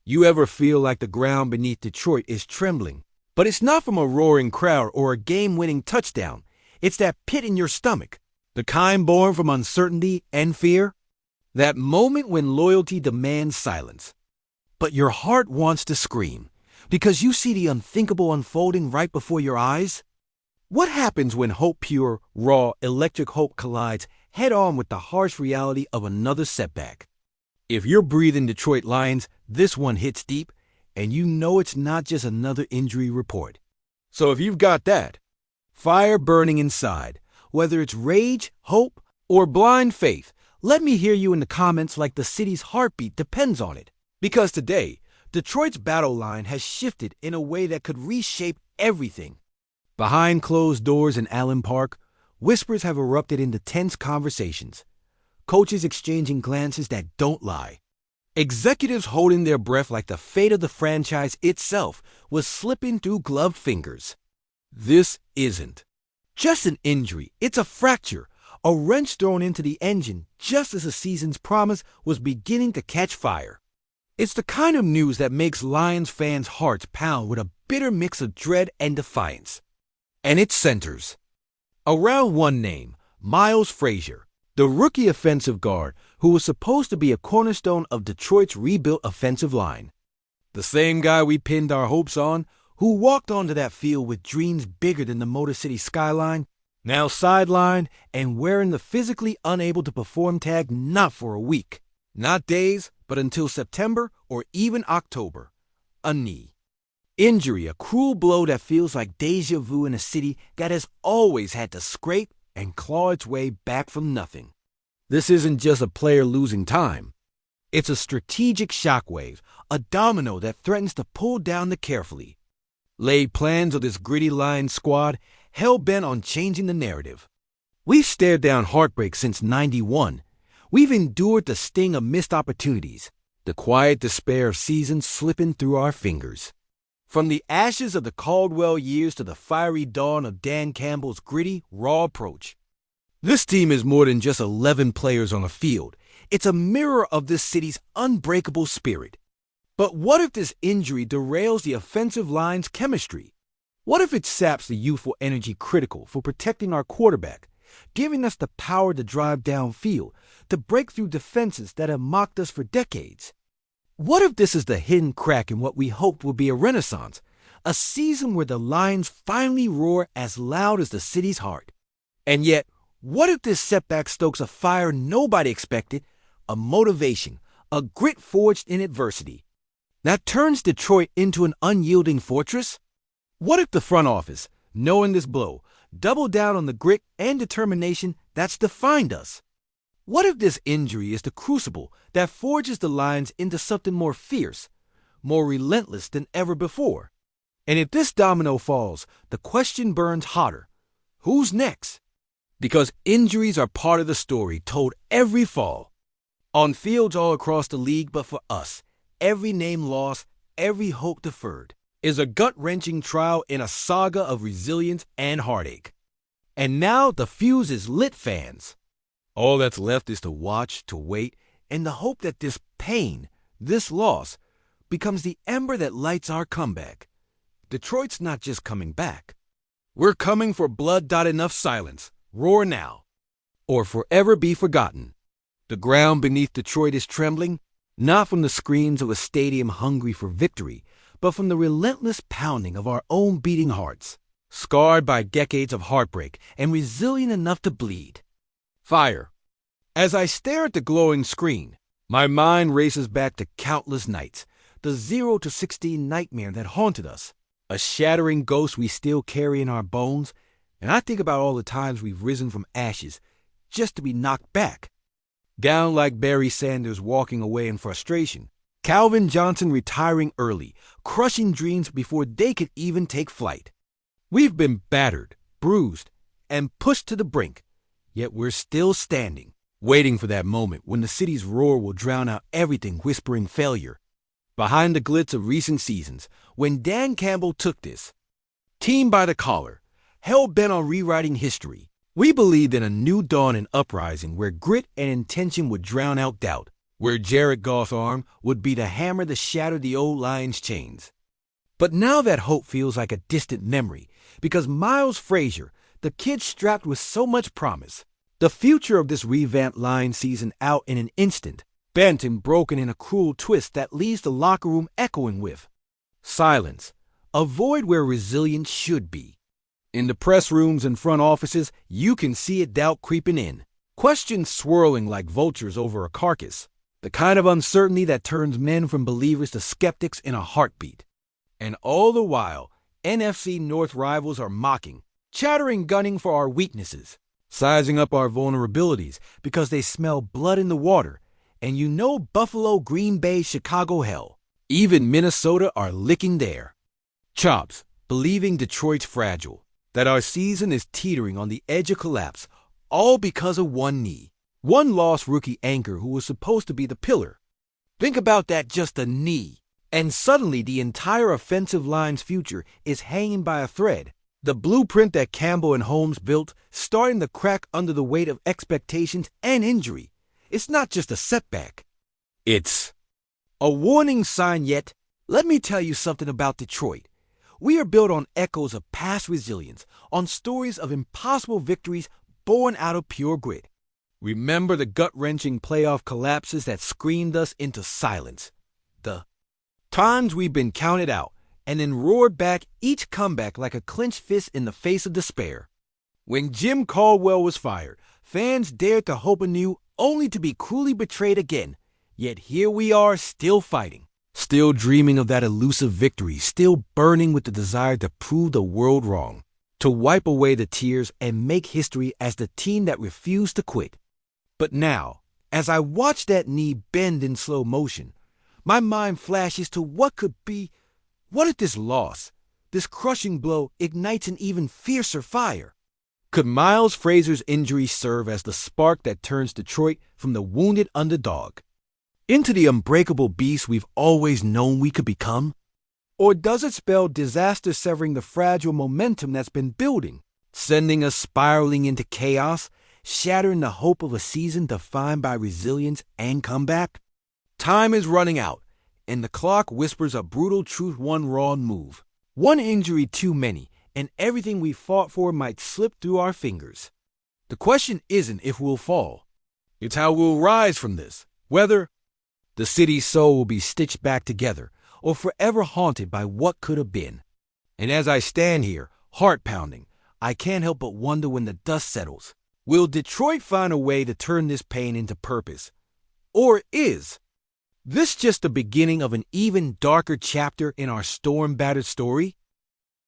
You ever feel like the ground beneath Detroit is trembling? But it's not from a roaring crowd or a game-winning touchdown. It's that pit in your stomach, the kind born from uncertainty and fear. That moment when loyalty demands silence, but your heart wants to scream because you see the unthinkable unfolding right before your eyes. What happens when hope, pure, raw, electric hope collides head-on with the harsh reality of another setback? If you're breathing Detroit Lions, this one hits deep, and you know it's not just another injury report. So if you've got that fire burning inside, whether it's rage, hope, or blind faith, let me hear you in the comments like the city's heartbeat depends on it. Because today, Detroit's battle line has shifted in a way that could reshape everything. Behind closed doors in Allen Park, whispers have erupted into tense conversations. Coaches exchanging glances that don't lie. Executives holding their breath like the fate of the franchise itself was slipping through gloved fingers. This isn't just an injury, it's a fracture, a wrench thrown into the engine just as the season's promise was beginning to catch fire. It's the kind of news that makes Lions fans' hearts pound with a bitter mix of dread and defiance. And it centers around one name, Miles Frasier, the rookie offensive guard who was supposed to be a cornerstone of Detroit's rebuilt offensive line. The same guy we pinned our hopes on, who walked onto that field with dreams bigger than the Motor City skyline, now sidelined and wearing the physically unable to perform tag not for a week, not days, but until September or even October. A knee injury, a cruel blow that feels like deja vu in a city that has always had to scrape and claw its way back from nothing. This isn't just a player losing time. It's a strategic shockwave, a domino that threatens to pull down the carefully laid plans of this gritty Lions squad, hell-bent on changing the narrative. We've stared down heartbreak since '91. We've endured the sting of missed opportunities, the quiet despair of seasons slipping through our fingers. From the ashes of the Caldwell years to the fiery dawn of Dan Campbell's gritty, raw approach. This team is more than just 11 players on a field. It's a mirror of this city's unbreakable spirit. But what if this injury derails the offensive line's chemistry? What if it saps the youthful energy critical for protecting our quarterback, giving us the power to drive downfield, to break through defenses that have mocked us for decades? What if this is the hidden crack in what we hoped would be a renaissance, a season where the Lions finally roar as loud as the city's heart? And yet, what if this setback stokes a fire nobody expected, a motivation, a grit forged in adversity, that turns Detroit into an unyielding fortress? What if the front office, knowing this blow, doubled down on the grit and determination that's defined us? What if this injury is the crucible that forges the Lions into something more fierce, more relentless than ever before? And if this domino falls, the question burns hotter. Who's next? Because injuries are part of the story told every fall. On fields all across the league, but for us, every name lost, every hope deferred, is a gut-wrenching trial in a saga of resilience and heartache. And now the fuse is lit, fans. All that's left is to watch, to wait, and to hope that this pain, this loss, becomes the ember that lights our comeback. Detroit's not just coming back. We're coming for blood. Enough silence. Roar now, or forever be forgotten. The ground beneath Detroit is trembling, not from the screams of a stadium hungry for victory, but from the relentless pounding of our own beating hearts, scarred by decades of heartbreak and resilient enough to bleed. Fire. As I stare at the glowing screen, my mind races back to countless nights, the 0 to 16 nightmare that haunted us, a shattering ghost we still carry in our bones, and I think about all the times we've risen from ashes just to be knocked back. Down like Barry Sanders walking away in frustration, Calvin Johnson retiring early, crushing dreams before they could even take flight. We've been battered, bruised, and pushed to the brink, yet we're still standing, waiting for that moment when the city's roar will drown out everything whispering failure. Behind the glitz of recent seasons, when Dan Campbell took this team by the collar, hell-bent on rewriting history, we believed in a new dawn and uprising where grit and intention would drown out doubt. where Jared Goff's arm would be the hammer to shatter the old Lions' chains. But now that hope feels like a distant memory, because Miles Frasier, the kid strapped with so much promise, the future of this revamped Lions season out in an instant, bent and broken in a cruel twist that leaves the locker room echoing with silence, a void where resilience should be. In the press rooms and front offices, you can see it, doubt creeping in, questions swirling like vultures over a carcass, the kind of uncertainty that turns men from believers to skeptics in a heartbeat. And all the while, NFC North rivals are mocking, chattering, gunning for our weaknesses, sizing up our vulnerabilities because they smell blood in the water. And you know Buffalo, Green Bay, Chicago, hell, even Minnesota are licking their chops, believing Detroit's fragile, that our season is teetering on the edge of collapse, all because of one knee. One lost rookie anchor who was supposed to be the pillar. Think about that, just a knee. And suddenly the entire offensive line's future is hanging by a thread. The blueprint that Campbell and Holmes built starting to crack under the weight of expectations and injury. It's not just a setback. It's a warning sign. Yet, let me tell you something about Detroit. We are built on echoes of past resilience, on stories of impossible victories born out of pure grit. Remember the gut-wrenching playoff collapses that screamed us into silence. The times we've been counted out and then roared back each comeback like a clenched fist in the face of despair. When Jim Caldwell was fired, fans dared to hope anew only to be cruelly betrayed again. Yet here we are, still fighting, still dreaming of that elusive victory, still burning with the desire to prove the world wrong, to wipe away the tears and make history as the team that refused to quit. But now, as I watch that knee bend in slow motion, my mind flashes to what could be. What if this loss, this crushing blow, ignites an even fiercer fire? Could Miles Frasier's injury serve as the spark that turns Detroit from the wounded underdog into the unbreakable beast we've always known we could become? Or does it spell disaster, severing the fragile momentum that's been building, sending us spiraling into chaos, shattering the hope of a season defined by resilience and comeback? Time is running out, and the clock whispers a brutal truth, one wrong move, one injury too many, and everything we fought for might slip through our fingers. The question isn't if we'll fall. It's how we'll rise from this, whether the city's soul will be stitched back together or forever haunted by what could have been. And as I stand here, heart pounding, I can't help but wonder, when the dust settles, will Detroit find a way to turn this pain into purpose? Or is this just the beginning of an even darker chapter in our storm-battered story?